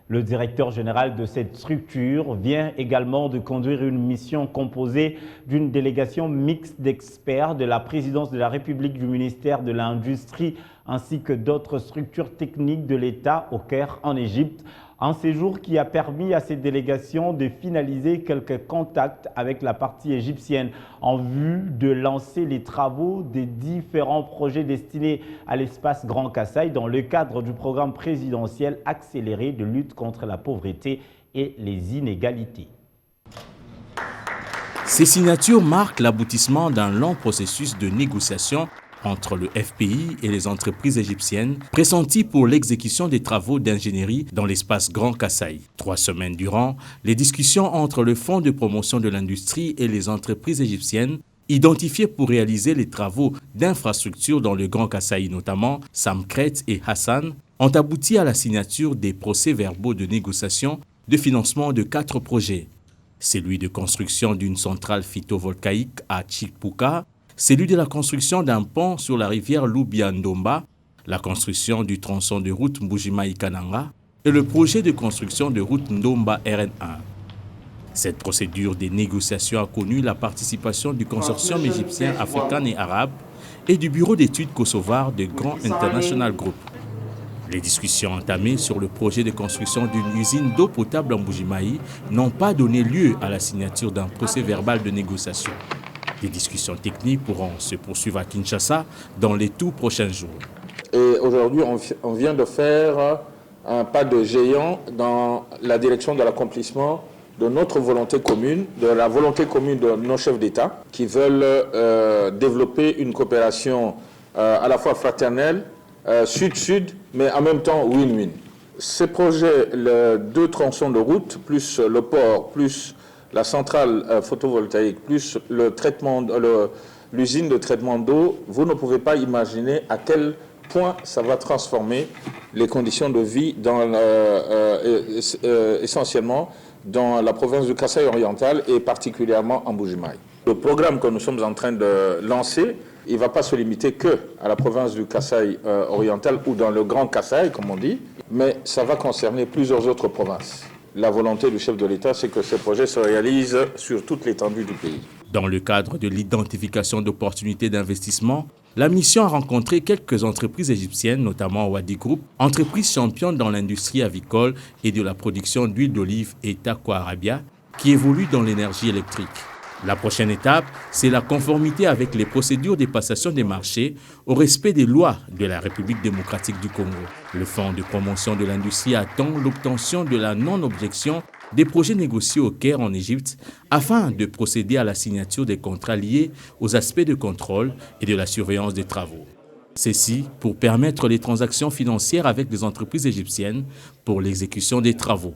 Le directeur général de cette structure vient également de conduire une mission composée d'une délégation mixte d'experts de la présidence de la République, du ministère de l'Industrie ainsi que d'autres structures techniques de l'État au Caire en Égypte. Un séjour qui a permis à cette délégation de finaliser quelques contacts avec la partie égyptienne en vue de lancer les travaux des différents projets destinés à l'espace Grand Kasaï dans le cadre du programme présidentiel accéléré de lutte contre la pauvreté et les inégalités. Ces signatures marquent l'aboutissement d'un long processus de négociation entre le FPI et les entreprises égyptiennes, pressenties pour l'exécution des travaux d'ingénierie dans l'espace Grand Kasaï. 3 semaines durant, les discussions entre le Fonds de promotion de l'industrie et les entreprises égyptiennes, identifiées pour réaliser les travaux d'infrastructure dans le Grand Kasaï, notamment Samkret et Hassan, ont abouti à la signature des procès-verbaux de négociation de financement de 4 projets. Celui de construction d'une centrale phytovoltaïque à Chikpuka, celui de la construction d'un pont sur la rivière Loubiandomba, la construction du tronçon de route Mbujimaï-Kananga et le projet de construction de route Ndomba RN1. Cette procédure des négociations a connu la participation du consortium égyptien, africain et arabe et du bureau d'études kosovar de Grand International Group. Les discussions entamées sur le projet de construction d'une usine d'eau potable en Mbujimaï n'ont pas donné lieu à la signature d'un procès-verbal de négociation. Des discussions techniques pourront se poursuivre à Kinshasa dans les tout prochains jours. Et aujourd'hui, on vient de faire un pas de géant dans la direction de l'accomplissement de notre volonté commune, de la volonté commune de nos chefs d'État qui veulent développer une coopération à la fois fraternelle, sud-sud, mais en même temps win-win. Ces projets, les 2 tronçons de route, plus le port, plus la centrale photovoltaïque, plus l'usine de traitement d'eau, vous ne pouvez pas imaginer à quel point ça va transformer les conditions de vie essentiellement dans la province du Kasaï oriental et particulièrement en Mbujimaï. Le programme que nous sommes en train de lancer, il ne va pas se limiter qu'à la province du Kasaï oriental ou dans le Grand Kasaï, comme on dit, mais ça va concerner plusieurs autres provinces. La volonté du chef de l'État, c'est que ces projets se réalisent sur toute l'étendue du pays. Dans le cadre de l'identification d'opportunités d'investissement, la mission a rencontré quelques entreprises égyptiennes, notamment Wadi Group, entreprise championne dans l'industrie avicole et de la production d'huile d'olive, et Tako Arabia, qui évolue dans l'énergie électrique. La prochaine étape, c'est la conformité avec les procédures de passation des marchés au respect des lois de la République démocratique du Congo. Le Fonds de promotion de l'industrie attend l'obtention de la non-objection des projets négociés au Caire en Égypte afin de procéder à la signature des contrats liés aux aspects de contrôle et de la surveillance des travaux. Ceci pour permettre les transactions financières avec les entreprises égyptiennes pour l'exécution des travaux.